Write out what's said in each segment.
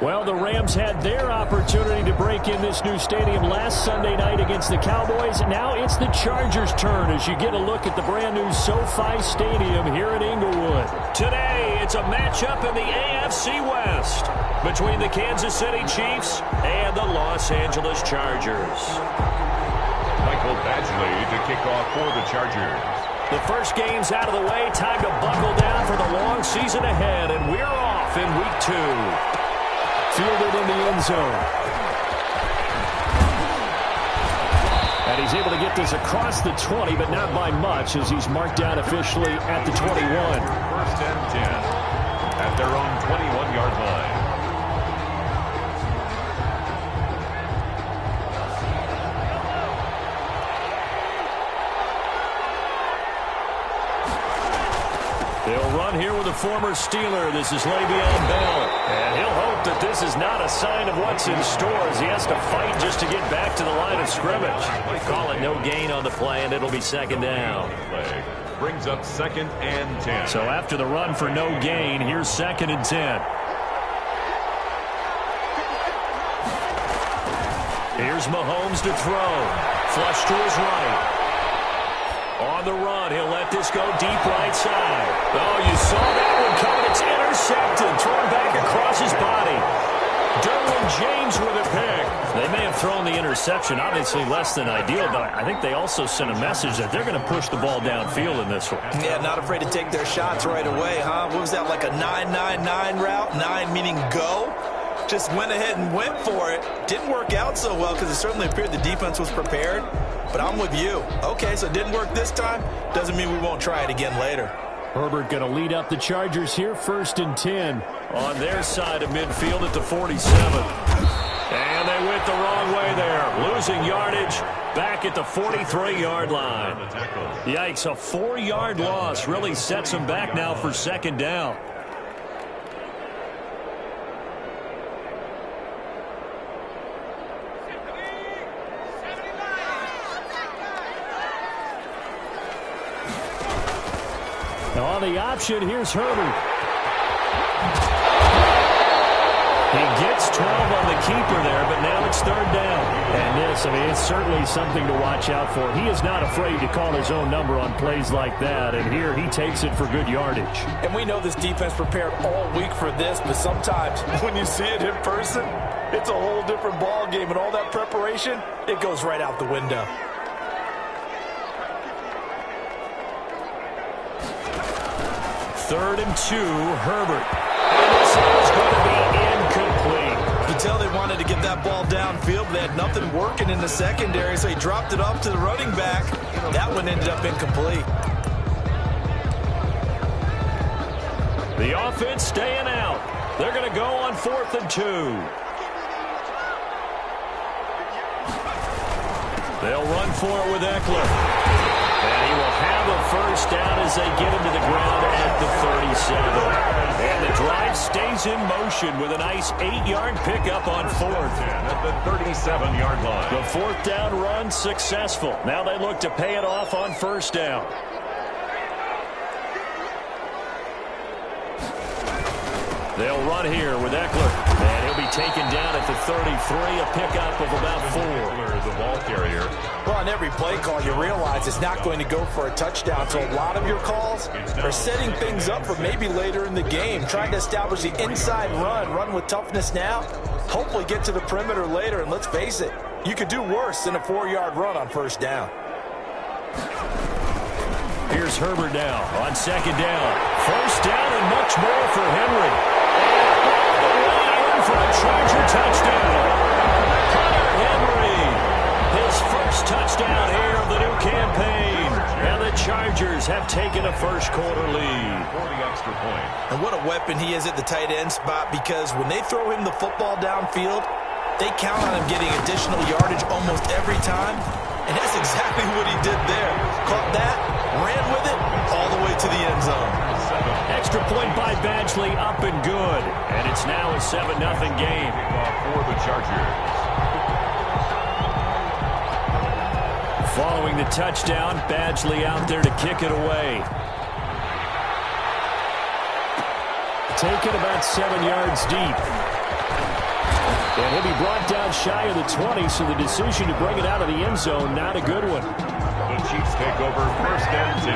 Well, the Rams had their opportunity to break in this new stadium last Sunday night against the Cowboys. Now it's the Chargers' turn as you get a look at the brand-new SoFi Stadium here in Inglewood. Today, it's a matchup in the AFC West between the Kansas City Chiefs and the Los Angeles Chargers. Michael Badgley to kick off for the Chargers. The first game's out of the way. Time to buckle down for the long season ahead, and we're off in Week 2. Fielded in the end zone. And he's able to get this across the 20, but not by much, as he's marked down officially at the 21. First and 10 at their own 21-yard line. They'll run here with a former Steeler. This is Le'Veon Bell. And he'll hope that this is not a sign of what's in store as he has to fight just to get back to the line of scrimmage. They call it no gain on the play, and it'll be second down. Play brings up second and 10. So after the run for no gain, here's second and 10. Here's Mahomes to throw. Flush to his right. On the run, he'll let this go deep right side. Oh, you saw that one coming. It's intercepted. Thrown back across his body. Derwin James with a pick. They may have thrown the interception, obviously less than ideal, but I think they also sent a message that they're going to push the ball downfield in this one. Yeah, not afraid to take their shots right away, huh? What was that, like a 9-9-9 route? 9 meaning go? Just went ahead and went for it. Didn't work out so well because it certainly appeared the defense was prepared. But I'm with you. Okay, so it didn't work this time. Doesn't mean we won't try it again later. Herbert going to lead up the Chargers here, first and 10. On their side of midfield at the 47. And they went the wrong way there. Losing yardage back at the 43-yard line. Yikes, a 4-yard loss really sets them back now for second down. On the option, here's Herbert. He gets 12 on the keeper there, but now it's third down. And this, I mean, it's certainly something to watch out for. He is not afraid to call his own number on plays like that, and here he takes it for good yardage. And we know this defense prepared all week for this, but sometimes when you see it in person, it's a whole different ball game, and all that preparation, it goes right out the window. Third and 2, Herbert. And this is going to be incomplete. You can tell they wanted to get that ball downfield, but they had nothing working in the secondary, so he dropped it off to the running back. That one ended up incomplete. The offense staying out. They're going to go on 4th and 2. They'll run for it with Eckler. And he will have a first down as they get him to the ground at the 37. And the drive stays in motion with a nice 8-yard pickup on 4th. At the 37-yard line. The 4th down run successful. Now they look to pay it off on first down. They'll run here with Eckler. And he'll be taken down at the 33, a pickup of about 4. The ball carrier. Well, on every play call, you realize it's not going to go for a touchdown. So a lot of your calls are setting things up for maybe later in the game, trying to establish the inside run with toughness now, hopefully get to the perimeter later. And let's face it, you could do worse than a 4-yard run on first down. Here's Herbert now on second down. First down and much more for Henry. For a Charger touchdown. Hunter Henry, his first touchdown here of the new campaign. And the Chargers have taken a first-quarter lead. For the extra point. And what a weapon he is at the tight end spot, because when they throw him the football downfield, they count on him getting additional yardage almost every time. And that's exactly what he did there. Caught that, ran with it, all the way to the end zone. Extra point by Badgley, up and good. And it's now a 7-0 game. For the Chargers. Following the touchdown, Badgley out there to kick it away. Taken about 7 yards deep. And he'll be brought down shy of the 20, so the decision to bring it out of the end zone, not a good one. The Chiefs take over 1st and 10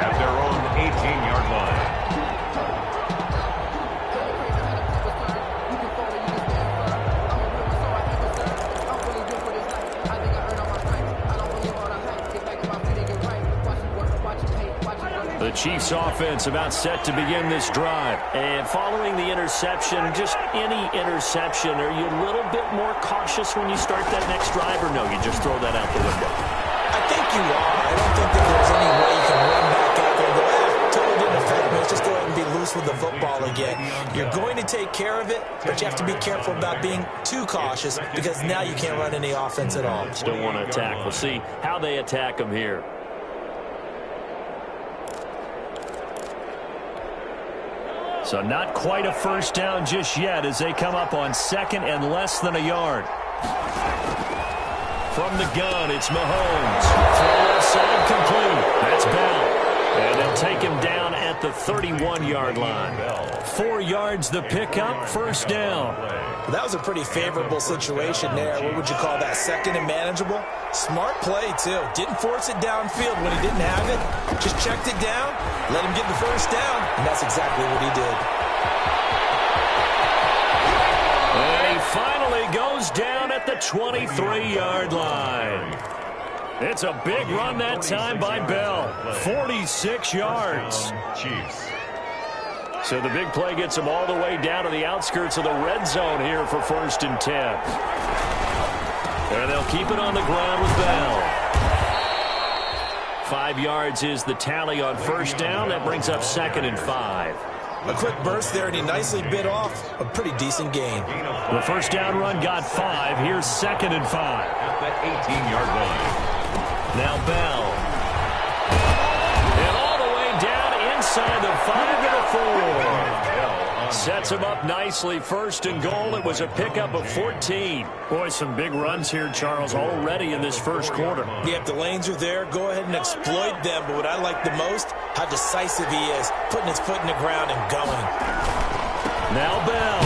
at their own 18-yard line. The Chiefs offense about set to begin this drive. And following the interception, just any interception, are you a little bit more cautious when you start that next drive, or no, you just throw that out the window? I think you are. I don't think that there's any way you can run back out there and go, totally didn't affect me. Let's just go ahead and be loose with the football again. You're going to take care of it, but you have to be careful about being too cautious because now you can't run any offense at all. Still want to attack. We'll see how they attack them here. So not quite a first down just yet as they come up on 2nd and less than a yard. From the gun, it's Mahomes. Throw left side complete. That's Bell. And they'll take him down at the 31-yard line. 4 yards the pickup, first down. That was a pretty favorable situation there. What would you call that? 2nd and manageable? Smart play, too. Didn't force it downfield when he didn't have it. Just checked it down, let him get the first down, and that's exactly what he did. And he finally goes down at the 23-yard line. It's a big run that time by Bell. 46 yards. Chiefs. So the big play gets them all the way down to the outskirts of the red zone here for 1st and 10. And they'll keep it on the ground with Bell. 5 yards is the tally on first down. That brings up 2nd and 5. A quick burst there, and he nicely bit off a pretty decent gain. The first down run got 5. Here's 2nd and 5. At the 18-yard line. Now Bell. And all the way down inside the 5 to the 4. Sets him up nicely. 1st and goal. It was a pickup of 14. Boy, some big runs here, Charles, already in this first quarter. Yeah, if the lanes are there, go ahead and exploit them. But what I like the most, how decisive he is, putting his foot in the ground and going. Now Bell.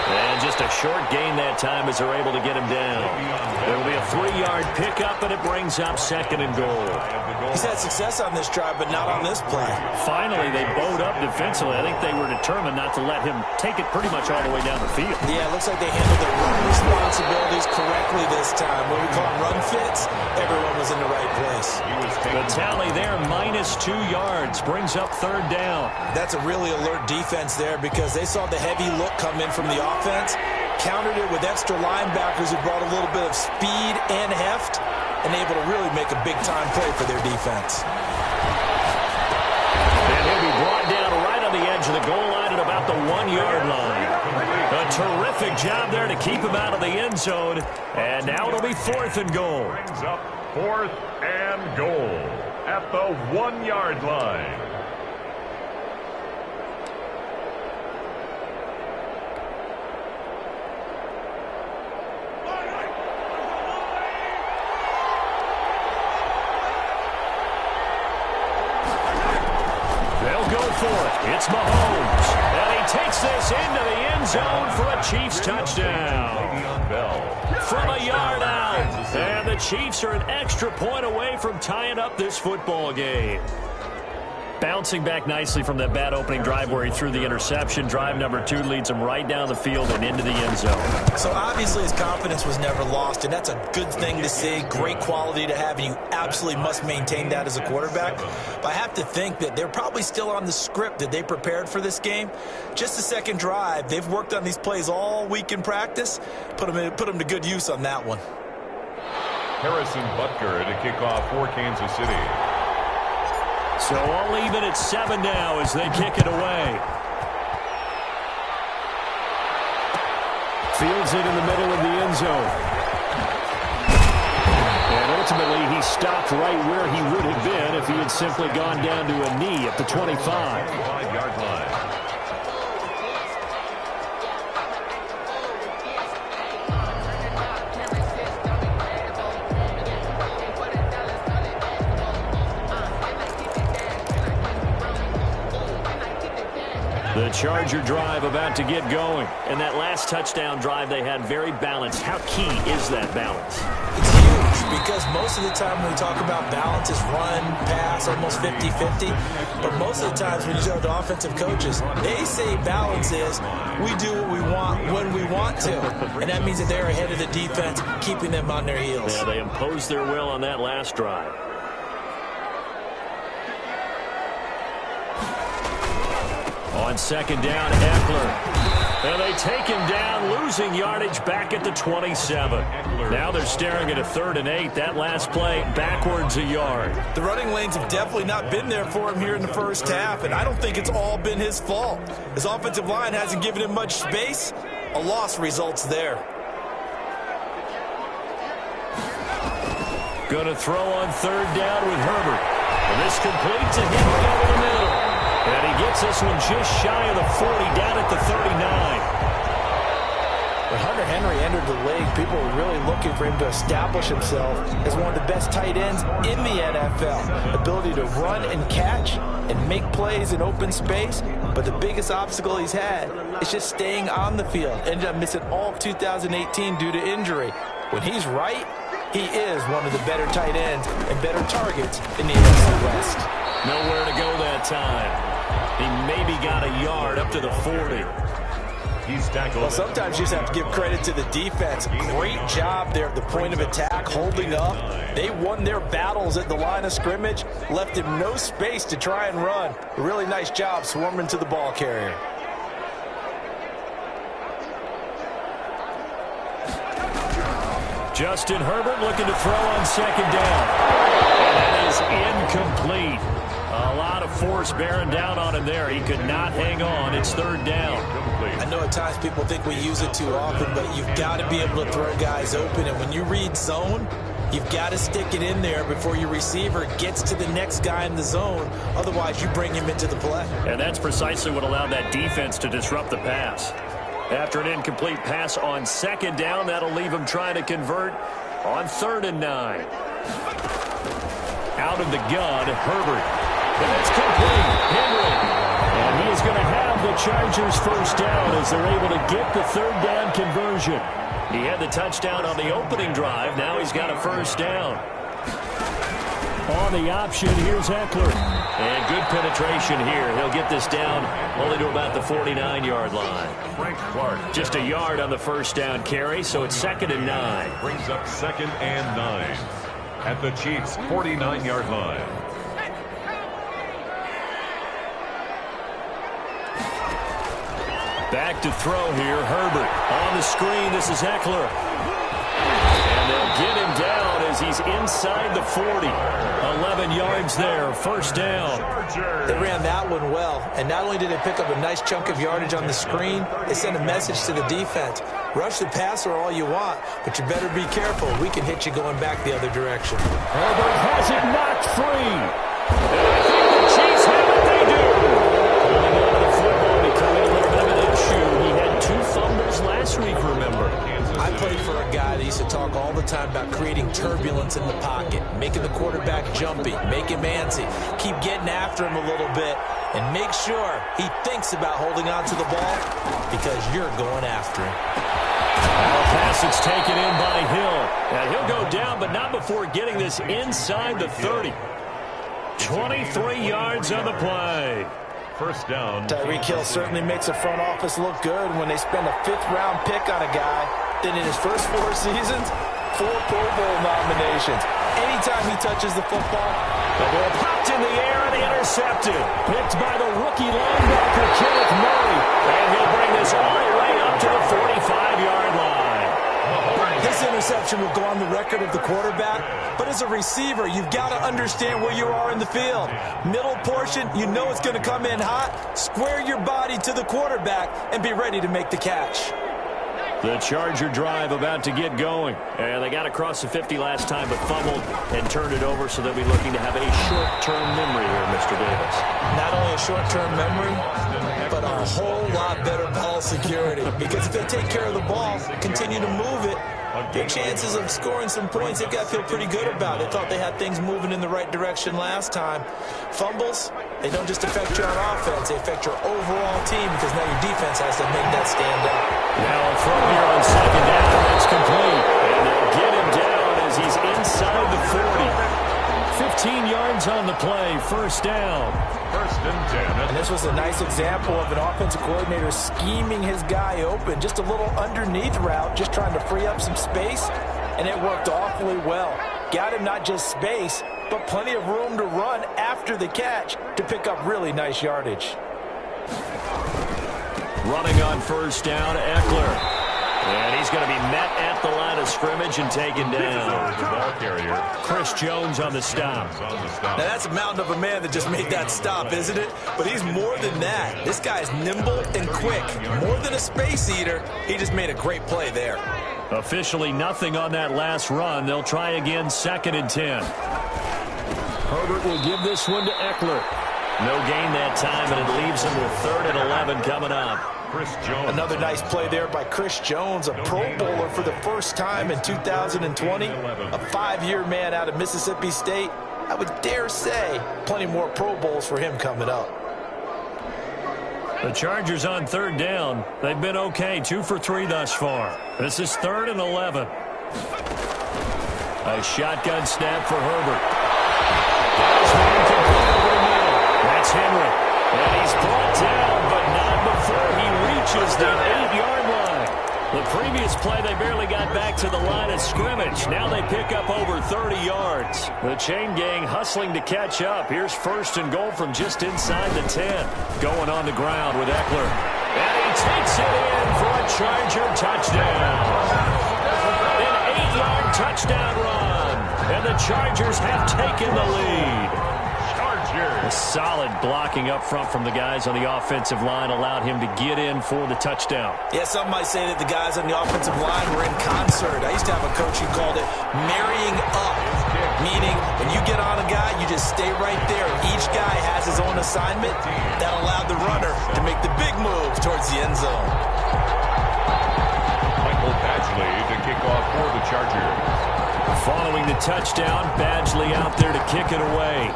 And just a short gain that time as they're able to get him down. It'll be a 3-yard pickup, and it brings up 2nd and goal. He's had success on this drive, but not on this play. Finally, they bowed up defensively. I think they were determined not to let him take it pretty much all the way down the field. Yeah, it looks like they handled their run responsibilities correctly this time. What we call run fits, everyone was in the right place. The tally there, -2 yards, brings up 3rd down. That's a really alert defense there because they saw the heavy look come in from the offense, countered it with extra linebackers who brought a little bit of speed and heft, and able to really make a big-time play for their defense. And he'll be brought down right on the edge of the goal line at about the 1-yard line. A terrific job there to keep him out of the end zone. And now it'll be 4th and goal. Brings up 4th and goal at the 1-yard line. It's Mahomes, and he takes this into the end zone for a Chiefs touchdown. From a yard out, and the Chiefs are an extra point away from tying up this football game. Bouncing back nicely from that bad opening drive where he threw the interception. Drive number 2 leads him right down the field and into the end zone. So obviously his confidence was never lost, and that's a good thing to see. Great quality to have, and you absolutely must maintain that as a quarterback. But I have to think that they're probably still on the script that they prepared for this game. Just the second drive. They've worked on these plays all week in practice. Put them to good use on that one. Harrison Butker to kick off for Kansas City. So all even at 7 now as they kick it away. Fields it in the middle of the end zone. And ultimately he stopped right where he would have been if he had simply gone down to a knee at the 25. 5-yard line. The Charger drive about to get going. And that last touchdown drive they had very balanced. How key is that balance? It's huge because most of the time when we talk about balance is run, pass, almost 50-50. But most of the times when you talk to offensive coaches, they say balance is we do what we want when we want to. And that means that they're ahead of the defense, keeping them on their heels. Yeah, they imposed their will on that last drive. On second down, Eckler. And they take him down, losing yardage back at the 27. Now they're staring at a 3rd and 8. That last play, backwards a yard. The running lanes have definitely not been there for him here in the first half, and I don't think it's all been his fault. His offensive line hasn't given him much space. A loss results there. Going to throw on 3rd down with Herbert. And this complete to Henry over the middle. And he gets this one just shy of the 40, down at the 39. When Hunter Henry entered the league, people were really looking for him to establish himself as one of the best tight ends in the NFL. Ability to run and catch and make plays in open space. But the biggest obstacle he's had is just staying on the field. Ended up missing all of 2018 due to injury. When he's right, he is one of the better tight ends and better targets in the NFC West. Nowhere to go that time. He maybe got a yard up to the 40. He's tackled. Well, sometimes you just have to give credit to the defense. Great job there at the point of attack, holding up. They won their battles at the line of scrimmage, left him no space to try and run. A really nice job swarming to the ball carrier. Justin Herbert looking to throw on second down. And that is incomplete. A lot of force bearing down on him there. He could not hang on. It's 3rd down. I know at times people think we use it too often, but you've got to be able to throw guys open. And when you read zone, you've got to stick it in there before your receiver gets to the next guy in the zone. Otherwise, you bring him into the play. And that's precisely what allowed that defense to disrupt the pass. After an incomplete pass on second down, that'll leave him trying to convert on 3rd and 9. Out of the gun, Herbert. And it's complete. Henry. And he is going to have the Chargers first down as they're able to get the 3rd down conversion. He had the touchdown on the opening drive. Now he's got a first down. On the option, here's Eckler. And good penetration here. He'll get this down only to about the 49-yard line. Frank Clark. Just a yard on the first down carry, so it's 2nd and 9. Brings up 2nd and 9 at the Chiefs' 49-yard line. Back to throw here, Herbert. On the screen, this is Eckler. And they'll get him down as he's inside the 40. 11 yards there, first down. They ran that one well, and not only did they pick up a nice chunk of yardage on the screen, they sent a message to the defense. Rush the passer all you want, but you better be careful. We can hit you going back the other direction. Herbert has it knocked free. And I think the Chiefs have what they do. Coming out of the football, becoming a little bit of an issue. He had 2 fumbles last week, remember. I played for a guy that used to talk all the time about creating turbulence in the pocket, making the quarterback jumpy, make him antsy, keep getting after him a little bit, and make sure he thinks about holding on to the ball because you're going after him. Now pass it's taken in by Hill. And he'll go down, but not before getting this inside the 30. 23 yards on the play. First down. Tyreek Hill certainly makes the front office look good when they spend a 5th-round pick on a guy. Then in his first 4 seasons, 4 Pro Bowl nominations. Anytime he touches the football, the ball popped in the air and intercepted. Picked by the rookie linebacker, Kenneth Murray. And he'll bring this all the way up to the 45-yard line. This interception will go on the record of the quarterback, but as a receiver, you've got to understand where you are in the field. Middle portion, you know it's going to come in hot. Square your body to the quarterback and be ready to make the catch. The Charger drive about to get going. And they got across the 50 last time, but fumbled and turned it over, so they'll be looking to have a short-term memory here, Mr. Davis. Not only a short-term memory, but a whole lot better ball security. Because if they take care of the ball, continue to move it, Their chances of scoring some points, they've got to feel pretty good about. They thought they had things moving in the right direction last time. Fumbles, they don't just affect you on offense, they affect your overall team because now your defense has to make that stand up. Now a throw here on second down. That's complete. And they'll get him down as he's inside the 40. 15 yards on the play, first down. First and 10. And this was a nice example of an offensive coordinator scheming his guy open. Just a little underneath route, just trying to free up some space, and it worked awfully well. Got him not just space, but plenty of room to run after the catch to pick up really nice yardage. Running on first down, Eckler. And he's going to be met at the line of scrimmage and taken down. The ball carrier. Chris Jones on the stop. Now that's a mountain of a man that just made that stop, isn't it? But he's more than that. This guy's nimble and quick. More than a space eater, he just made a great play there. Officially nothing on that last run. They'll try again, second and 10. Herbert will give this one to Eckler. No gain that time, and it leaves him with 3rd and 11 coming up. Chris Jones. Another nice play there by Chris Jones, a Pro Bowler for the first time in 2020. A 5-year man out of Mississippi State. I would dare say plenty more Pro Bowls for him coming up. The Chargers on 3rd down. They've been okay, 2 for 3 thus far. This is 3rd and 11. A shotgun snap for Herbert. That's Henry. And he's brought down, but not before he reaches the 8-yard line. The previous play, they barely got back to the line of scrimmage. Now they pick up over 30 yards. The chain gang hustling to catch up. Here's 1st and goal from just inside the 10. Going on the ground with Eckler. And he takes it in for a Charger touchdown. An 8-yard touchdown run. And the Chargers have taken the lead. A solid blocking up front from the guys on the offensive line allowed him to get in for the touchdown. Yeah, some might say that the guys on the offensive line were in concert. I used to have a coach who called it marrying up, meaning when you get on a guy, you just stay right there. Each guy has his own assignment. That allowed the runner to make the big move towards the end zone. Michael Badgley to kick off for the Chargers. Following the touchdown, Badgley out there to kick it away.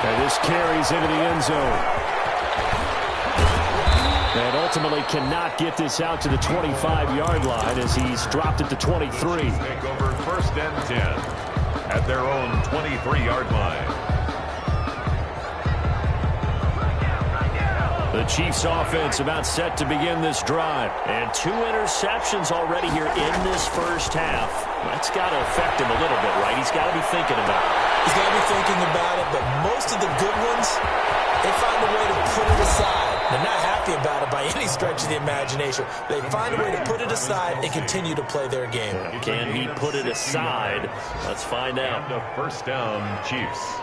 And this carries into the end zone. And ultimately cannot get this out to the 25-yard line as he's dropped at the 23. Take over 1st and 10 at their own 23-yard line. The Chiefs offense about set to begin this drive. And 2 interceptions already here in this first half. That's got to affect him a little bit, right? He's got to be thinking about it. He's got to be thinking about it, but most of the good ones, they find a way to put it aside. They're not happy about it by any stretch of the imagination. They find a way to put it aside and continue to play their game. Can he put it aside? Let's find out. The 1st down, Chiefs.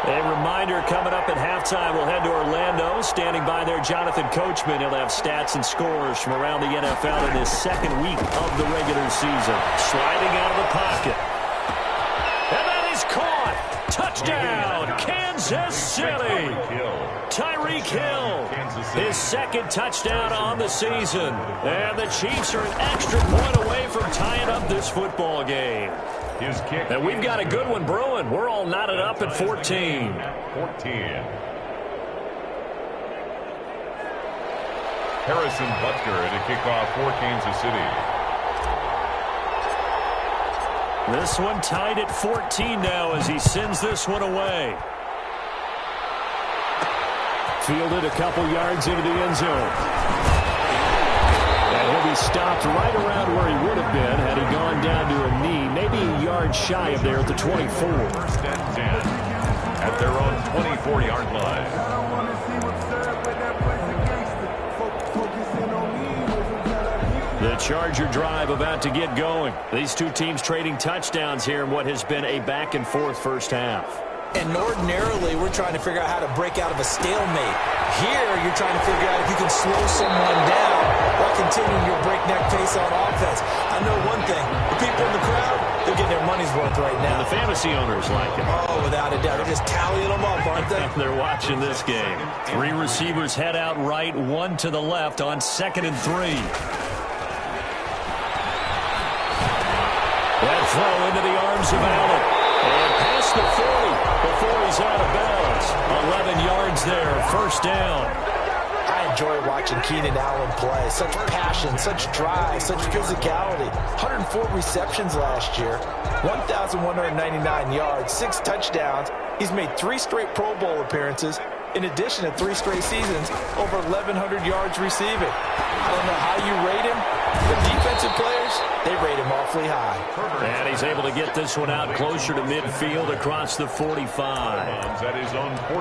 A reminder coming up at halftime, we'll head to Orlando. Standing by there, Jonathan Coachman. He'll have stats and scores from around the NFL in his 2nd week of the regular season. Sliding out of the pocket. And that is caught. Touchdown, Kansas City. Tyreek Hill, his 2nd touchdown on the season. And the Chiefs are an extra point away from tying up this football game. His kick. And we've got a good one brewing. We're all knotted up at 14. 14. Harrison Butker to kick off for Kansas City. This one tied at 14 now as he sends this one away. Fielded a couple yards into the end zone. And he'll be stopped right around where he would have been had he gone down to a knee, maybe a yard shy of there at the 24. 1st and 10 at their own 24-yard line. The Charger drive about to get going. These 2 teams trading touchdowns here in what has been a back-and-forth first half. And ordinarily, we're trying to figure out how to break out of a stalemate. Here, you're trying to figure out if you can slow someone down or not continuing your breakneck pace on offense. I know one thing. The people in the crowd, they're getting their money's worth right now. And the fantasy owners like it. Oh, without a doubt. They're just tallying them up, aren't they? They're watching this game. 3 receivers head out right, 1 to the left on 2nd and 3. That throw into the arms of Allen. And past the 40 before he's out of bounds. 11 yards there, 1st down. I enjoy watching Keenan Allen play. Such passion, such drive, such physicality. 104 receptions last year, 1,199 yards, 6 touchdowns. He's made 3 straight Pro Bowl appearances, in addition to 3 straight seasons, over 1,100 yards receiving. I don't know how you rate him. The defensive players, they rate him awfully high. And he's able to get this one out closer to midfield across the 45.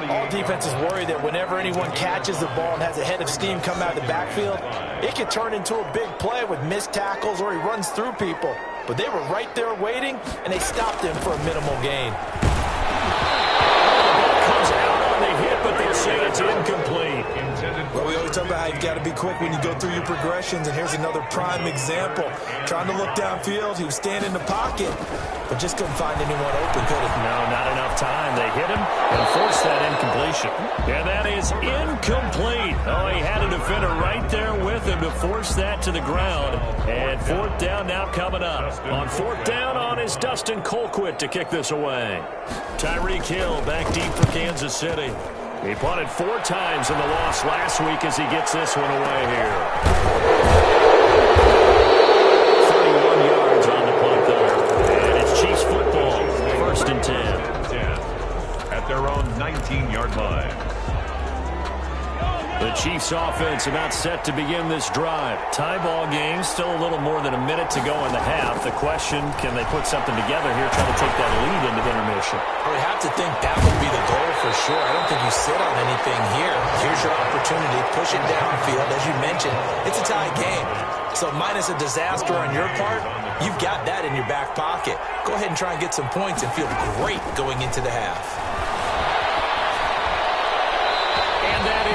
All defenses worry that whenever anyone catches the ball and has a head of steam come out of the backfield, it can turn into a big play with missed tackles or he runs through people. But they were right there waiting, and they stopped him for a minimal gain. Comes out on the hit, but they'll say it's incomplete. Well, we always talk about how you've got to be quick when you go through your progressions, and here's another prime example. Trying to look downfield, he was standing in the pocket, but just couldn't find anyone open, could he? No, not enough time. They hit him and forced that incompletion. And that is incomplete. Oh, he had a defender right there with him to force that to the ground. And 4th down now coming up. On 4th down on is Dustin Colquitt to kick this away. Tyreek Hill back deep for Kansas City. He punted 4 times in the loss last week as he gets this one away here. 31 yards on the punt there. And it's Chiefs football, 1st and 10. At their own 19-yard line. The Chiefs offense about set to begin this drive. Tie ball game, still a little more than a minute to go in the half. The question, can they put something together here, try to take that lead into intermission? I would have to think that would be the goal for sure. I don't think you sit on anything here. Here's your opportunity. Push it downfield. As you mentioned, it's a tie game. So minus a disaster on your part, you've got that in your back pocket. Go ahead and try and get some points and feel great going into the half.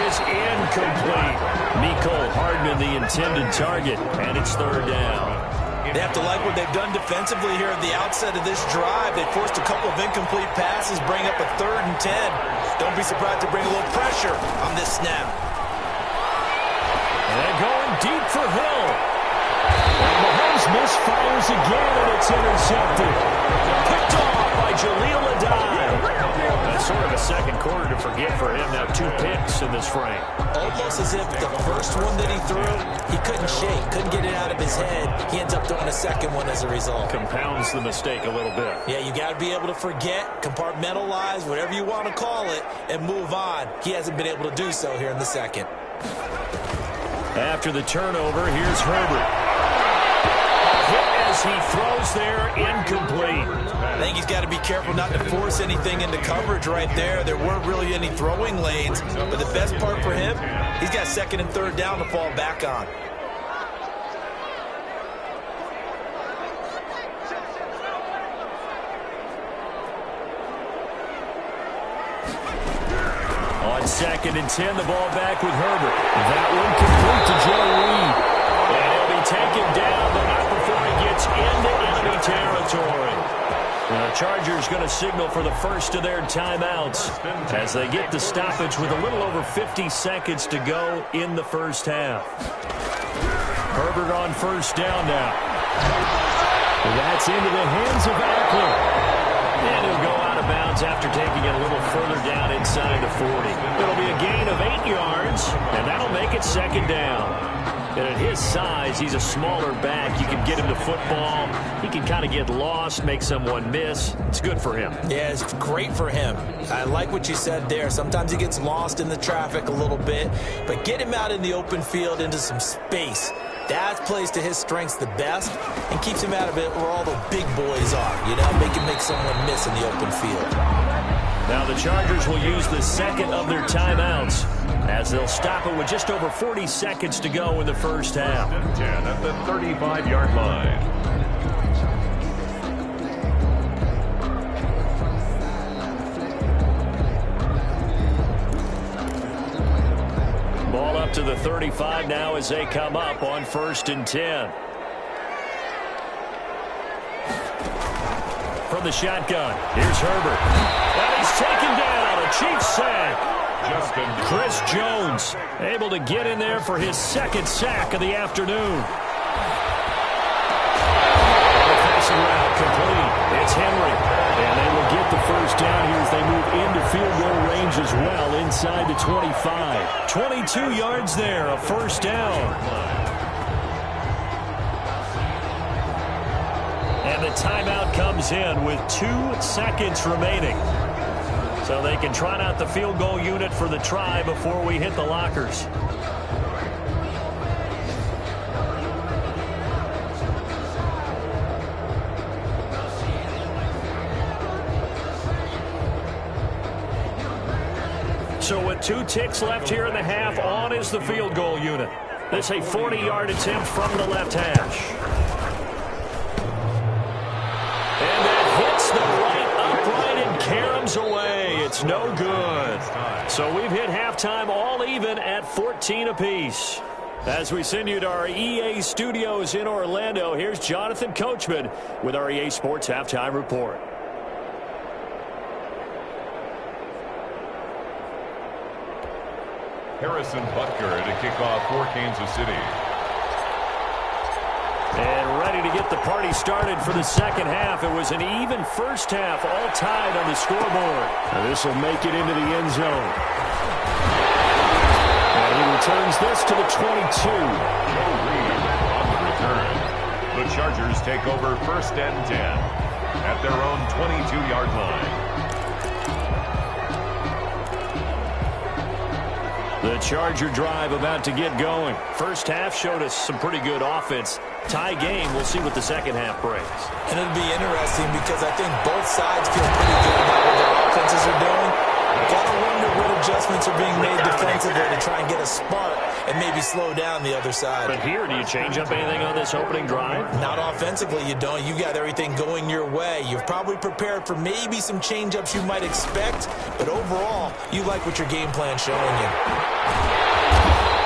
Is incomplete. Mecole Hardman, the intended target, and it's 3rd down. They have to like what they've done defensively here at the outset of this drive. They forced a couple of incomplete passes, bring up a 3rd and 10. Don't be surprised to bring a little pressure on this snap. And they're going deep for Hill. And Mahomes misfires again, and it's intercepted. Picked off by Jaleel Adai. That's sort of a second quarter to forget for him. Now 2 picks in this frame. Almost as if the first one that he threw, he couldn't shake, couldn't get it out of his head. He ends up throwing a second one as a result. Compounds the mistake a little bit. Yeah, you got to be able to forget, compartmentalize, whatever you want to call it, and move on. He hasn't been able to do so here in the second. After the turnover, here's Herbert. Hit as he throws there, incomplete. I think he's got to be careful not to force anything into coverage right there. There weren't really any throwing lanes, but the best part for him, he's got 2nd and 3rd down to fall back on. On 2nd and 10, the ball back with Herbert. That one complete to Joe Reed. And he'll be taken down, but not before he gets into enemy territory. The Chargers going to signal for the first of their timeouts as they get the stoppage with a little over 50 seconds to go in the first half. Herbert on 1st down now. That's into the hands of Eckler. And he'll go out of bounds after taking it a little further down inside the 40. It'll be a gain of 8 yards, and that'll make it 2nd down. And at his size, he's a smaller back. You can get him the football. He can kind of get lost, make someone miss. It's good for him. Yeah, it's great for him. I like what you said there. Sometimes he gets lost in the traffic a little bit, but get him out in the open field into some space. That plays to his strengths the best and keeps him out of it where all the big boys are. You know, make someone miss in the open field. Now the Chargers will use the 2nd of their timeouts as they'll stop it with just over 40 seconds to go in the first half. 10 at the 35-yard line. Ball up to the 35 now as they come up on 1st and 10. From the shotgun, here's Herbert. And he's taken down. A Chiefs sack. Chris Jones able to get in there for his 2nd sack of the afternoon. Passing route complete. It's Henry. And they will get the 1st down here as they move into field goal range as well inside the 25. 22 yards there, a 1st down. And the timeout comes in with 2 seconds remaining. So they can trot out the field goal unit for the try before we hit the lockers. So with 2 ticks left here in the half, on is the field goal unit. This a 40-yard attempt from the left hash. And that hits the right upright and caroms away. It's no good. So we've hit halftime all even at 14 apiece. As we send you to our EA studios in Orlando, here's Jonathan Coachman with our EA Sports Halftime Report. Harrison Butker to kick off for Kansas City. And ready to get the party started for the 2nd half. It was an even 1st half, all tied on the scoreboard. This will make it into the end zone. And he returns this to the 22. Joe Reed on the return. The Chargers take over 1st and 10 at their own 22-yard line. The Charger drive about to get going. 1st half showed us some pretty good offense. Tie game. We'll see what the 2nd half brings. And it'll be interesting because I think both sides feel pretty good about what their offenses are doing. Gotta wonder what adjustments are being made defensively to try and get a spark and maybe slow down the other side. But here, do you change up anything on this opening drive? Not offensively, you don't. You got everything going your way. You've probably prepared for maybe some change-ups you might expect, but overall, you like what your game plan's showing you.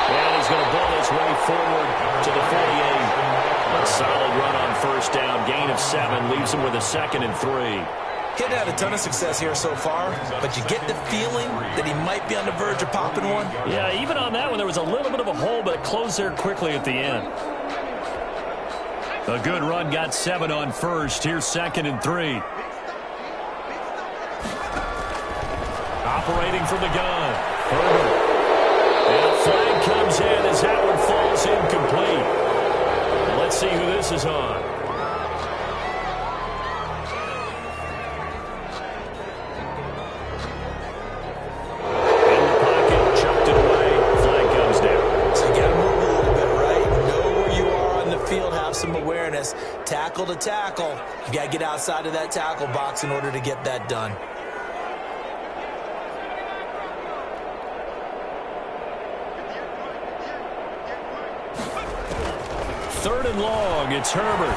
And he's going to ball his way forward to the 48. A solid run on 1st down. Gain of 7 leaves him with a 2nd and 3. He'd had a ton of success here so far, but you get the feeling that he might be on the verge of popping one. Yeah, even on that one, there was a little bit of a hole, but it closed there quickly at the end. A good run, got 7 on 1st. Here's 2nd and 3. Operating from the gun. Herbert. And a flag comes in as that one falls incomplete. Let's see who this is on. Some awareness, tackle to tackle. You got to get outside of that tackle box in order to get that done. Third and long, it's Herbert.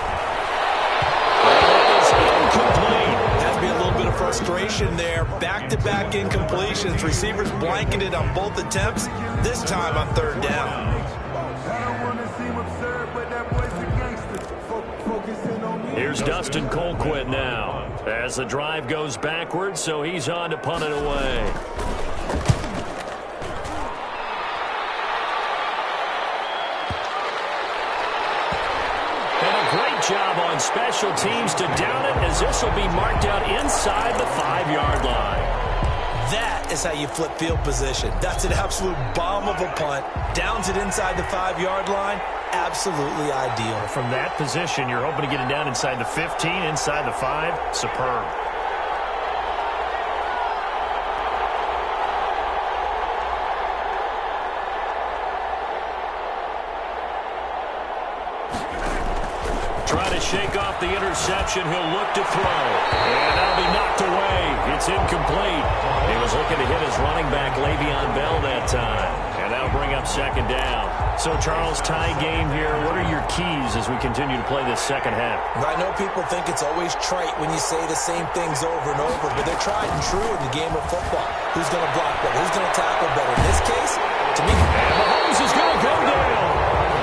That is incomplete. Has to be a little bit of frustration there. Back-to-back incompletions. Receivers blanketed on both attempts, this time on 3rd down. Here's Dustin Colquitt now as the drive goes backwards, so he's on to punt it away. And a great job on special teams to down it, as this will be marked out inside the 5-yard line. That is how you flip field position. That's an absolute bomb of a punt. Downs it inside the 5-yard line. Absolutely ideal. From that position, you're hoping to get it down inside the 15, inside the 5. Superb. Trying to shake off the interception. He'll look to throw. And that'll be knocked away. It's incomplete. He was looking to hit his running back, Le'Veon Bell, that time. And that'll bring up second down. So, Charles, tie game here. What are your keys as we continue to play this second half? I know people think it's always trite when you say the same things over and over, but they're tried and true in the game of football. Who's going to block better? Who's going to tackle better? In this case, to me, and Mahomes is going to go down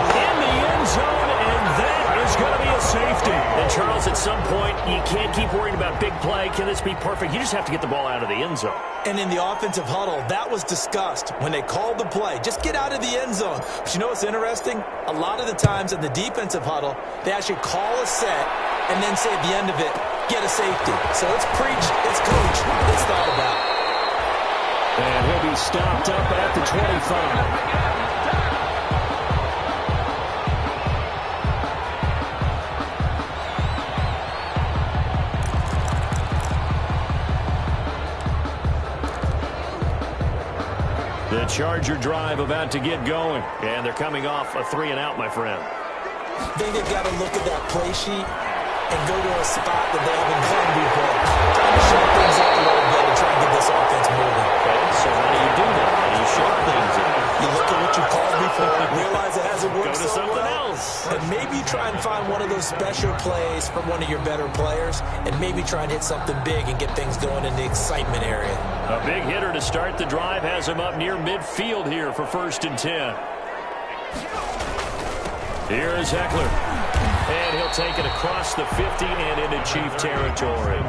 in the end zone, and that is going to be a safety. And, Charles, at some point, you can't keep worrying about big play. Can this be perfect? You just have to get the ball out of the end zone. And in the offensive huddle, that was discussed when they called the play. Just get out of the end zone. But you know what's interesting? A lot of the times in the defensive huddle, they actually call a set and then say at the end of it, get a safety. So it's preached, it's coached, it's thought about. And he'll be stopped up at the 25. The Charger drive about to get going. And they're coming off a 3-and-out, my friend. I think they've got to look at that play sheet and go to a spot that they haven't gone before. Trying to shake things up a little bit and try and get this offense moving. Okay, so how do you do that? How do you shake things up? You look at what you called before, realize it hasn't worked Go to so something well, else. and maybe try and find one of those special plays from one of your better players, and maybe try and hit something big and get things going in the excitement area. A big hitter to start the drive has him up near midfield here for 1st and 10. Here is Eckler. And he'll take it across the 50 and into Chief territory.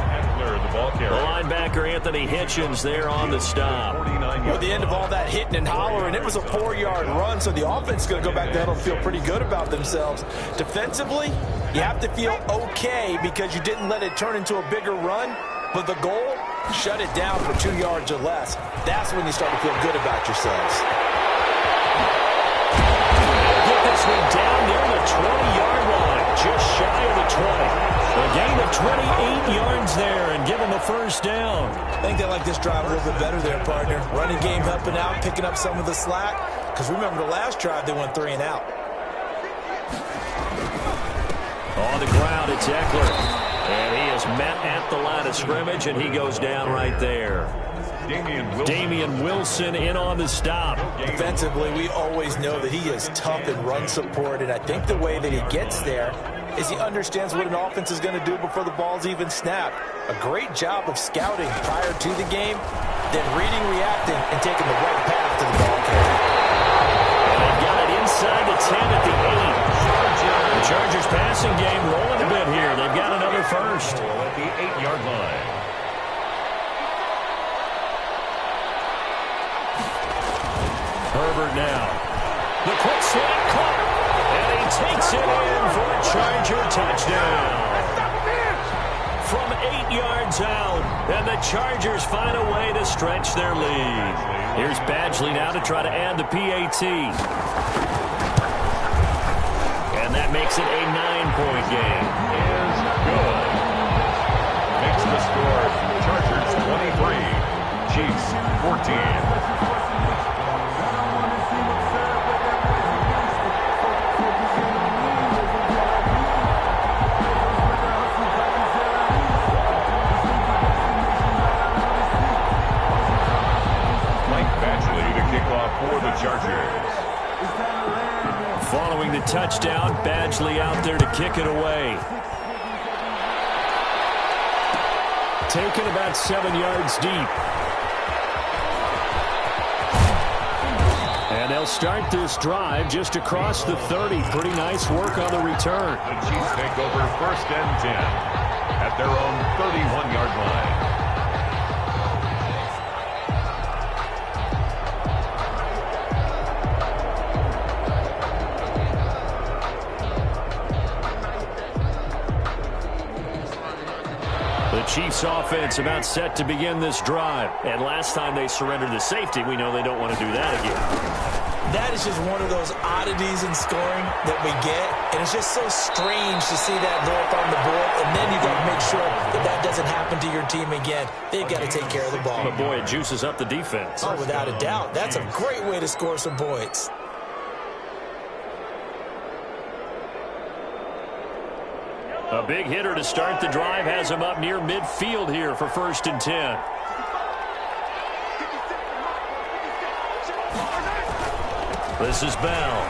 The linebacker, Anthony Hitchens, there on the stop. Well, at the end of all that hitting and hollering, it was a 4-yard run, so the offense is going to go back down and feel pretty good about themselves. Defensively, you have to feel okay because you didn't let it turn into a bigger run, but the goal, shut it down for 2 yards or less. That's when you start to feel good about yourselves. Get this one down near the 20-yard line, just shy of the 20. A gain of 28 yards there and give them a first down. I think they like this drive a little bit better there, partner. Running game helping out, picking up some of the slack. Because remember the last drive, they went 3-and-out. On the ground, it's Eckler. And he is met at the line of scrimmage, and he goes down right there. Damian Wilson in on the stop. Defensively, we always know that he is tough in run support, and I think the way that he gets there is he understands what an offense is going to do before the ball's even snapped. A great job of scouting prior to the game, then reading, reacting, and taking the right path to the ball carrier. And they've got it inside the 10 at the 8. The Chargers passing game rolling a bit here. They've got another first. At the 8-yard line. Herbert now. The quick slant caught. And he takes it in for a Charger touchdown. From 8 yards out. And the Chargers find a way to stretch their lead. Here's Badgley now to try to add the PAT. And that makes it a 9-point game. Is good. Makes the score Chargers 23, Chiefs 14. For the Chargers. Following the touchdown, Badgley out there to kick it away. Taken about 7 yards deep. And they'll start this drive just across the 30. Pretty nice work on the return. The Chiefs take over 1st and 10 at their own 31-yard line. Chiefs offense about set to begin this drive. And last time they surrendered the safety, we know they don't want to do that again. That is just one of those oddities in scoring that we get. And it's just so strange to see that go up on the board. And then you got to make sure that that doesn't happen to your team again. They've got to take care of the ball. But boy, it juices up the defense. Oh, without a doubt. That's a great way to score some points. A big hitter to start the drive has him up near midfield here for 1st and 10. This is Bell.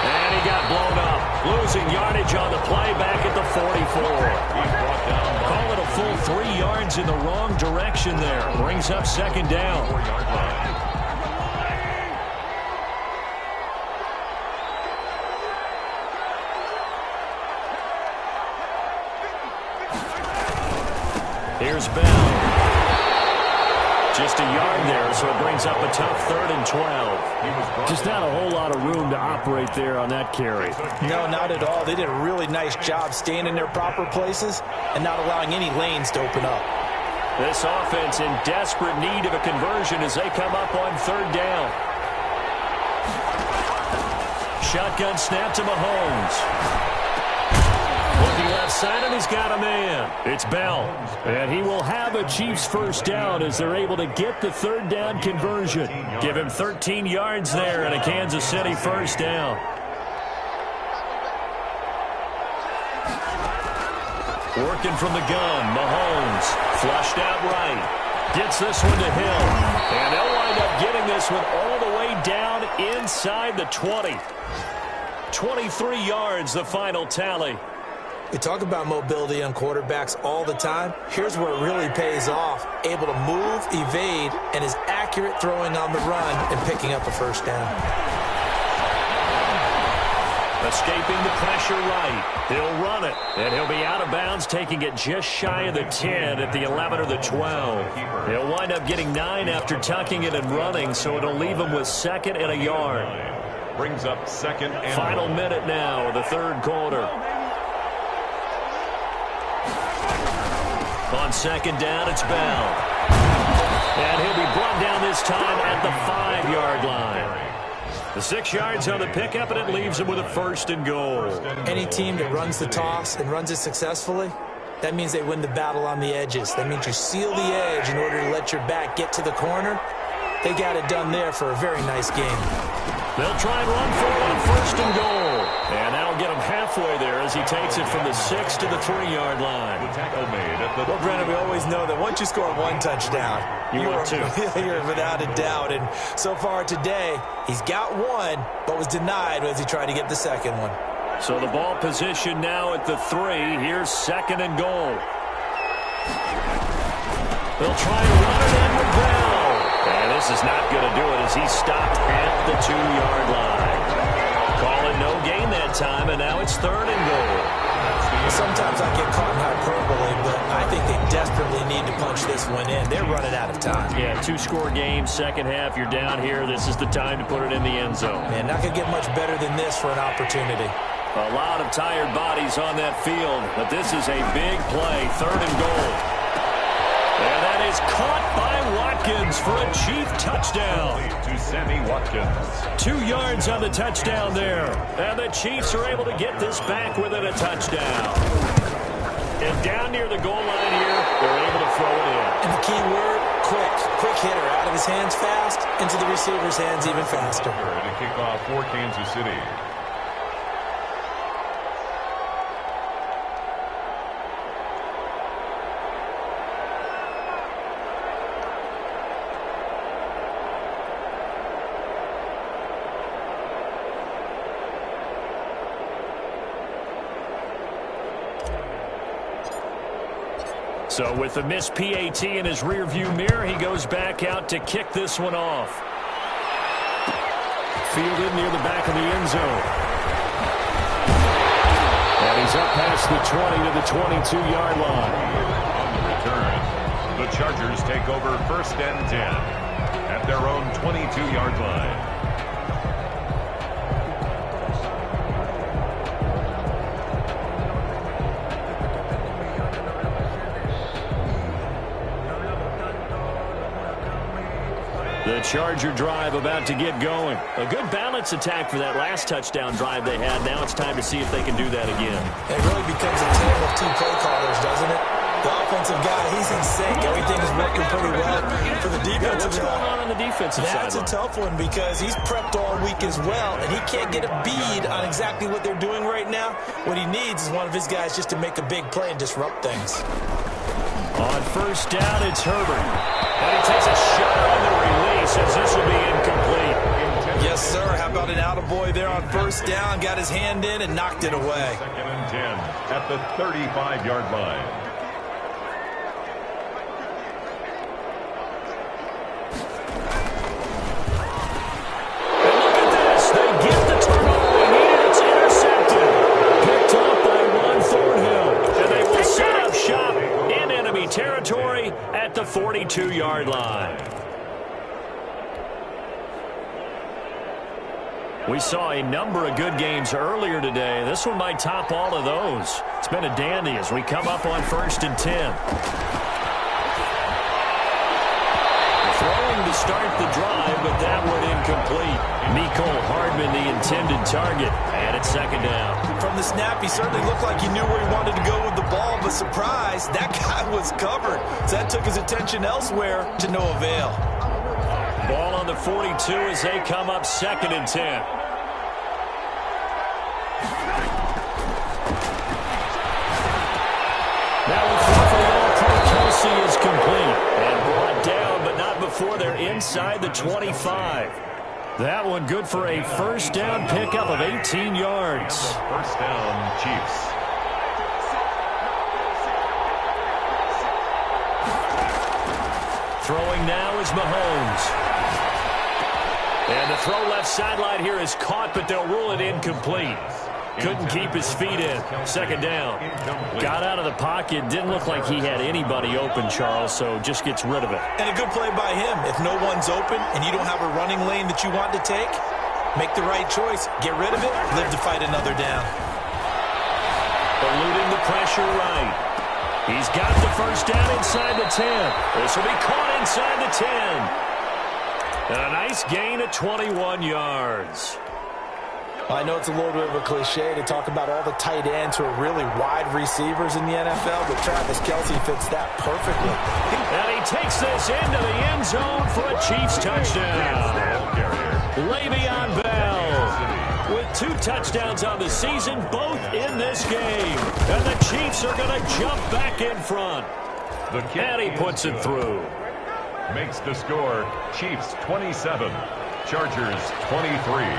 And he got blown up. Losing yardage on the play back at the 44. Call it a full 3 yards in the wrong direction there. Brings up second down. 4-yard line. Here's Bell. Just a yard there, so it brings up a tough 3rd and 12. Just not a whole lot of room to operate there on that carry. No, not at all. They did a really nice job staying in their proper places and not allowing any lanes to open up. This offense in desperate need of a conversion as they come up on 3rd down. Shotgun snap to Mahomes. Looking left side, and he's got a man. It's Bell. And he will have a Chiefs first down as they're able to get the 3rd down conversion. Give him 13 yards there and a Kansas City first down. Working from the gun, Mahomes. Flushed out right. Gets this one to Hill. And they'll wind up getting this one all the way down inside the 20. 23 yards, the final tally. We talk about mobility on quarterbacks all the time. Here's where it really pays off. Able to move, evade, and is accurate throwing on the run and picking up a first down. Escaping the pressure right. He'll run it, and he'll be out of bounds, taking it just shy of the 10 at the 11 or the 12. He'll wind up getting 9 after tucking it and running, so it'll leave him with 2nd and a yard. Brings up 2nd and Final minute now of the 3rd quarter. On 2nd down, it's Bell. And he'll be brought down this time at the 5-yard line. The 6 yards on the pickup, and it leaves him with a 1st and goal. Any team that runs the toss and runs it successfully, that means they win the battle on the edges. That means you seal the edge in order to let your back get to the corner. They got it done there for a very nice game. They'll try and run for it on 1st and goal. And that'll get him halfway there as he takes it from the 6 to the 3-yard line. the tackle made at the... Well, Brandon, we always know that once you score 1 touchdown, you're without a doubt. And so far today, he's got 1, but was denied as he tried to get the 2nd one. So the ball position now at the 3. Here's 2nd and goal. They'll try and run it in with Bell. And this is not going to do it as he's stopped at the 2-yard line. Call it no gain that time, and now it's 3rd and goal. Sometimes I get caught in hyperbole, but I think they desperately need to punch this one in. They're running out of time. Yeah, 2-score game, second half, you're down here. This is the time to put it in the end zone. Man, not going to get much better than this for an opportunity. A lot of tired bodies on that field, but this is a big play, 3rd and goal. And that is caught by Watkins for a Chief touchdown. To Sammy Watkins. 2 yards on the touchdown there. And the Chiefs are able to get this back within a touchdown. And down near the goal line here, they're able to throw it in. And the key word, quick. Quick hitter, out of his hands fast, into the receiver's hands even faster. And a kickoff for Kansas City. So with the missed PAT in his rearview mirror, he goes back out to kick this one off. Fielded near the back of the end zone. And he's up past the 20 to the 22-yard line. On the return, the Chargers take over 1st and 10 at their own 22-yard line. The Charger drive about to get going. A good balance attack for that last touchdown drive they had. Now it's time to see if they can do that again. It really becomes a tale of 2 play callers, doesn't it? The offensive guy, he's in sync. Everything is working pretty well for the defensive What's going on the defensive side? That's a tough one because he's prepped all week as well, and he can't get a bead on exactly what they're doing right now. What he needs is one of his guys just to make a big play and disrupt things. On 1st down, it's Herbert. And he takes a shot on the release as this will be incomplete. Yes, sir. How about an attaboy there on first down? Got his hand in and knocked it away. 2nd and 10 at the 35-yard line. Territory at the 42-yard line. We saw a number of good games earlier today. This one might top all of those. It's been a dandy as we come up on 1st and 10. Throwing to start the drive, but that one incomplete. Mecole Hardman, the intended target, and it's 2nd down. From the snap, he certainly looked like he knew where he wanted to go with the ball, but surprise, that guy was covered. So that took his attention elsewhere to no avail. Ball on the 42 as they come up 2nd and 10. That one for all-pro Kelsey is complete and brought down, but not before they're inside the 25. That one good for a first down pickup of 18 yards. First down, Chiefs. Throwing now is Mahomes. And the throw left sideline here is caught, but they'll rule it incomplete. Couldn't keep his feet in. 2nd down. Got out of the pocket. Didn't look like he had anybody open, Charles, so just gets rid of it. And a good play by him. If no one's open and you don't have a running lane that you want to take, make the right choice. Get rid of it. Live to fight another down. Eluding the pressure right. He's got the first down inside the 10. This will be caught inside the 10. And a nice gain of 21 yards. I know it's a little bit of a cliche to talk about all the tight ends who are really wide receivers in the NFL, but Travis Kelce fits that perfectly. And he takes this into the end zone for a Chiefs touchdown. Le'Veon Bell with 2 touchdowns on the season, both in this game. And the Chiefs are going to jump back in front. And he puts it through. Makes the score Chiefs 27, Chargers 23.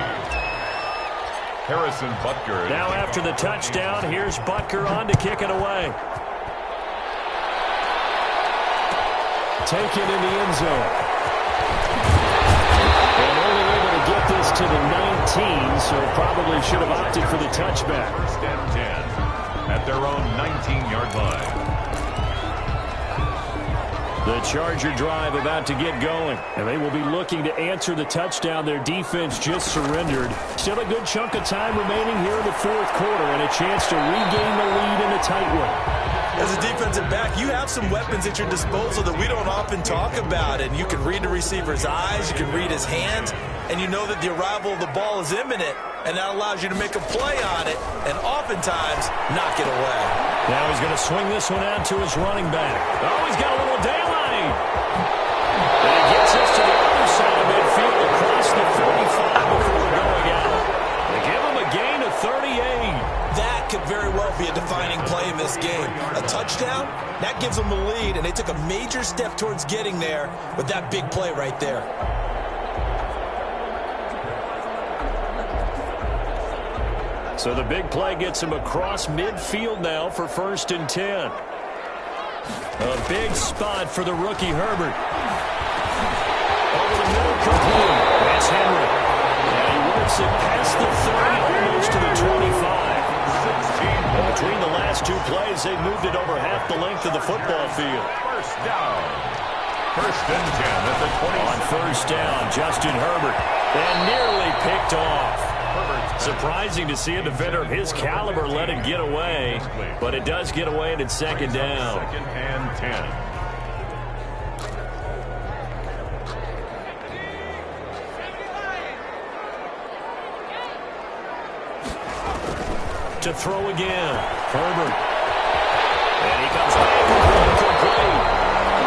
Harrison Butker. Now after the touchdown, here's Butker on to kick it away. Taken in the end zone. And only able to get this to the 19, so probably should have opted for the touchback. 1st and 10 at their own 19-yard line. The Charger drive about to get going, and they will be looking to answer the touchdown their defense just surrendered. Still a good chunk of time remaining here in the 4th quarter and a chance to regain the lead in a tight one. As a defensive back, you have some weapons at your disposal that we don't often talk about, and you can read the receiver's eyes, you can read his hands, and you know that the arrival of the ball is imminent, and that allows you to make a play on it and oftentimes knock it away. Now he's going to swing this one out to his running back. Oh, he's got a little daylight. And he gets us to the other side of midfield across the 45 before going out. They give him a gain of 38. That could very well be a defining play in this game. A touchdown, that gives them the lead, and they took a major step towards getting there with that big play right there. So the big play gets him across midfield now for 1st and 10. A big spot for the rookie Herbert. Over the middle, complete. That's Henry. And he works it past the 30, almost to the 25. And between the last 2 plays, they've moved it over half the length of the football field. First down. 1st and 10 at the 20. On 1st down, Justin Herbert. And nearly picked off. Surprising to see a defender of his caliber let it get away, but it does get away and it's 2nd down. 2nd and 10. To throw again, Herbert. And he comes back complete.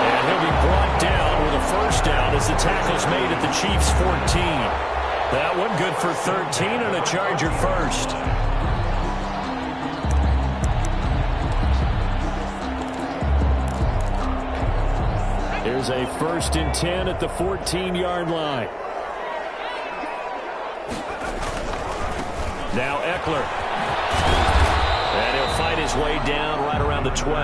And he'll be brought down with a first down as the tackle's made at the Chiefs' 14. That one good for 13 and a Charger first. Here's a 1st and 10 at the 14-yard line. Now Eckler. And he'll fight his way down right around the 12.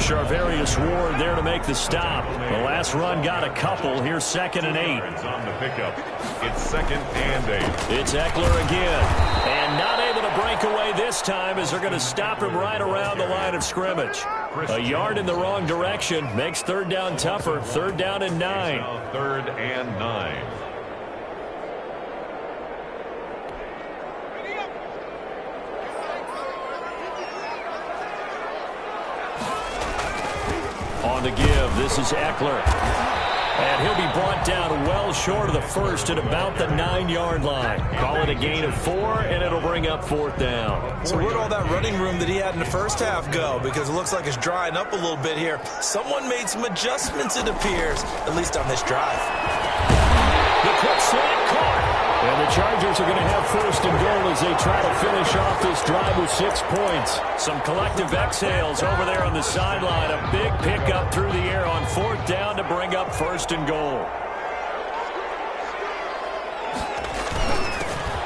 Charvarius Ward there to make the stop. The last run got a couple. Here's 2nd and 8. On the pickup. It's 2nd and 8. It's Eckler again. And not able to break away this time as they're going to stop him right around the line of scrimmage. A yard in the wrong direction makes 3rd down tougher. 3rd down and 9. 3rd and 9. On the give, this is Eckler. And he'll be brought down well short of the first at about the 9-yard line. Call it a gain of 4, and it'll bring up 4th down. So where'd all that running room that he had in the first half go? Because it looks like it's drying up a little bit here. Someone made some adjustments, it appears, at least on this drive. The quick slant caught. And the Chargers are going to have 1st and goal as they try to finish off this drive with 6 points. Some collective exhales over there on the sideline. A big pickup through the air on 4th down to bring up 1st and goal.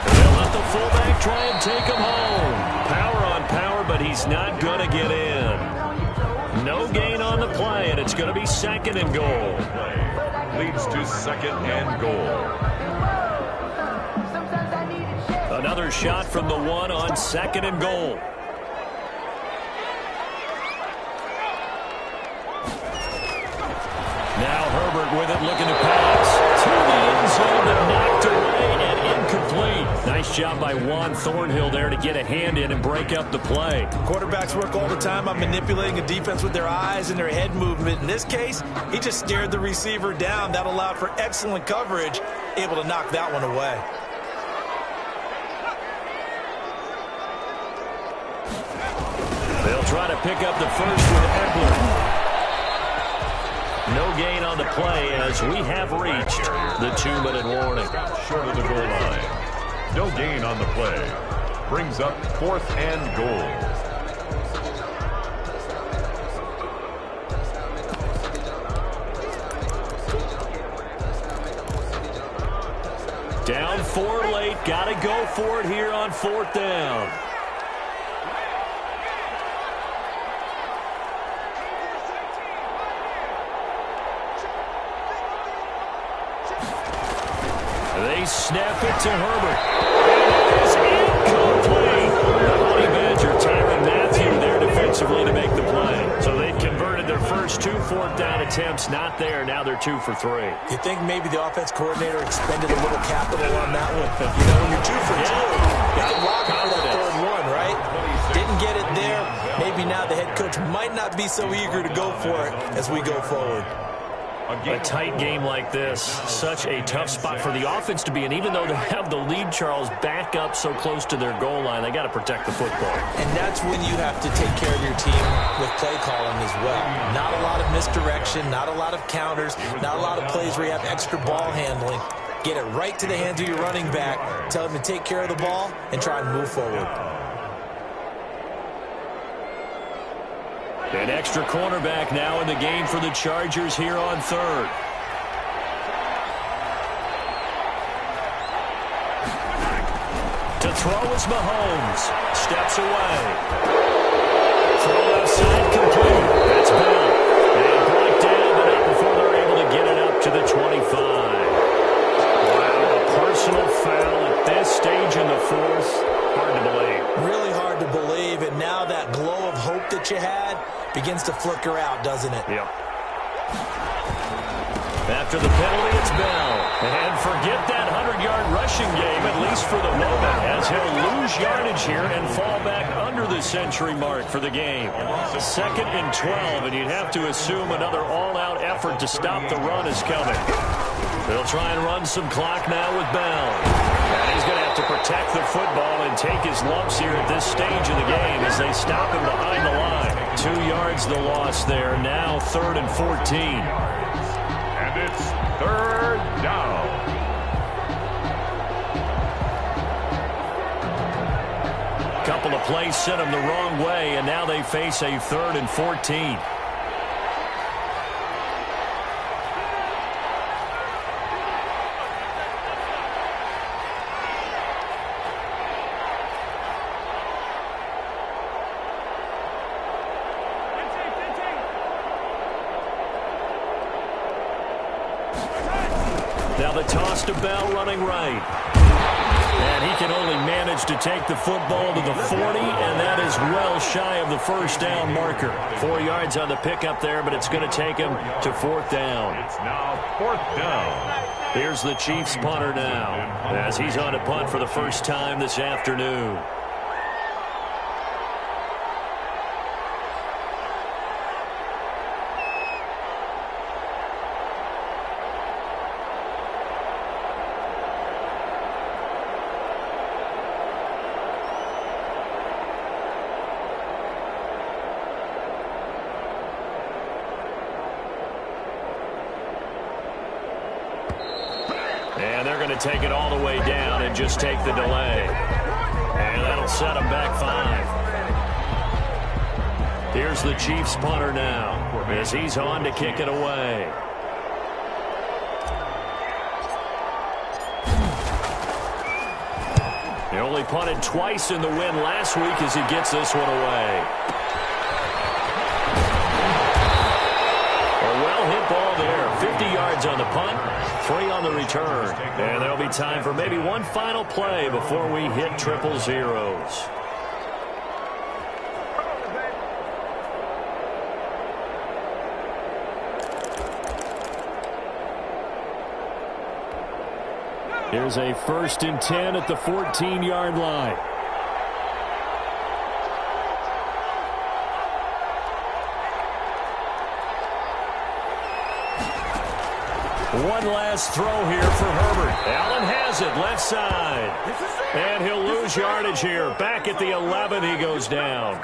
They'll let the fullback try and take him home. Power on power, but he's not going to get in. No gain on the play, and it's going to be 2nd and goal. Leads to 2nd and goal. Another shot from the 1 on 2nd and goal. Now Herbert with it, looking to pass. To the end zone, but knocked away and incomplete. Nice job by Juan Thornhill there to get a hand in and break up the play. Quarterbacks work all the time on manipulating a defense with their eyes and their head movement. In this case, he just stared the receiver down. That allowed for excellent coverage, able to knock that one away. They'll try to pick up the first with Eckler. No gain on the play as we have reached the 2-minute warning. Short of the goal line. No gain on the play. Brings up 4th and goal. Down 4 late. Got to go for it here on 4th down. They snap it to Herbert. And it is incomplete. The Honey Badger Tyrann Mathieu there defensively to make the play. So they converted their first 2 4th down attempts. Not there. Now they're 2 for 3. You think maybe the offense coordinator expended a little capital on that one? You know, when you're 2 for 2, you can lock it for that 3rd one, right? Didn't get it there. Maybe now the head coach might not be so eager to go for it as we go forward. A tight game like this, such a tough spot for the offense to be in. Even though they have the lead, Charles, back up so close to their goal line, they got to protect the football. And that's when you have to take care of your team with play calling as well. Not a lot of misdirection, not a lot of counters, not a lot of plays where you have extra ball handling. Get it right to the hands of your running back, tell him to take care of the ball, and try and move forward. An extra cornerback now in the game for the Chargers here on 3rd. To throw is Mahomes. Steps away. Throw left side complete. That's Bell. And brought down, but not before they're able to get it up to the 25. Wow, a personal foul at this stage in the 4th. Hard to believe. Really hard to believe, and now that glow of hope that you had begins to flicker out, doesn't it? Yep. After the penalty, it's Bell. And forget that 100-yard rushing game, at least for the moment, as he'll lose yardage here and fall back under the century mark for the game. 2nd and 12, and you'd have to assume another all-out effort to stop the run is coming. They'll try and run some clock now with Bell. And he's going to have to protect the football and take his lumps here at this stage of the game as they stop him behind the line. 2 yards the loss there. Now 3rd and 14. And it's 3rd down. Couple of plays sent them the wrong way, and now they face a 3rd and 14. Now the toss to Bell running right. And he can only manage to take the football to the 40, and that is well shy of the first down marker. 4 yards on the pickup there, but it's going to take him to 4th down. It's now 4th down. Here's the Chiefs punter now, as he's on a punt for the first time this afternoon. And they're going to take it all the way down and just take the delay. And that'll set them back 5. Here's the Chiefs punter now, as he's on to kick it away. He only punted twice in the win last week as he gets this one away. A well-hit ball there. 50 yards on the punt, 3 on the return. And there'll be time for maybe one final play before we hit triple zeros. Here's a 1st and 10 at the 14-yard line. One last throw here for Herbert. Allen has it, left side. And he'll lose yardage here. Back at the 11, he goes down.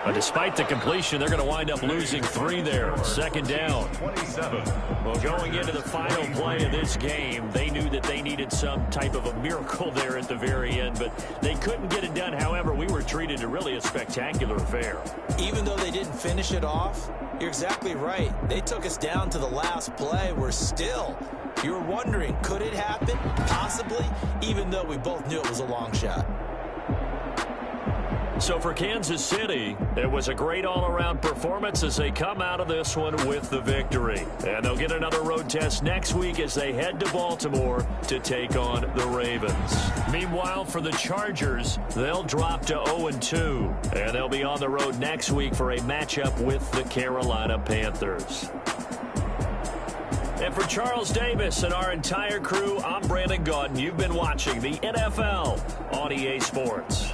But despite the completion, they're going to wind up losing 3 there. 2nd down. 27. Well, going into the final play of this game, they knew that they needed some type of a miracle there at the very end, but they couldn't get it done. However, we were treated to really a spectacular affair. Even though they didn't finish it off, you're exactly right. They took us down to the last play. We're still, you're wondering, could it happen? Possibly, even though we both knew it was a long shot. So for Kansas City, it was a great all-around performance as they come out of this one with the victory. And they'll get another road test next week as they head to Baltimore to take on the Ravens. Meanwhile, for the Chargers, they'll drop to 0-2. And they'll be on the road next week for a matchup with the Carolina Panthers. And for Charles Davis and our entire crew, I'm Brandon Gaudin. You've been watching the NFL on EA Sports.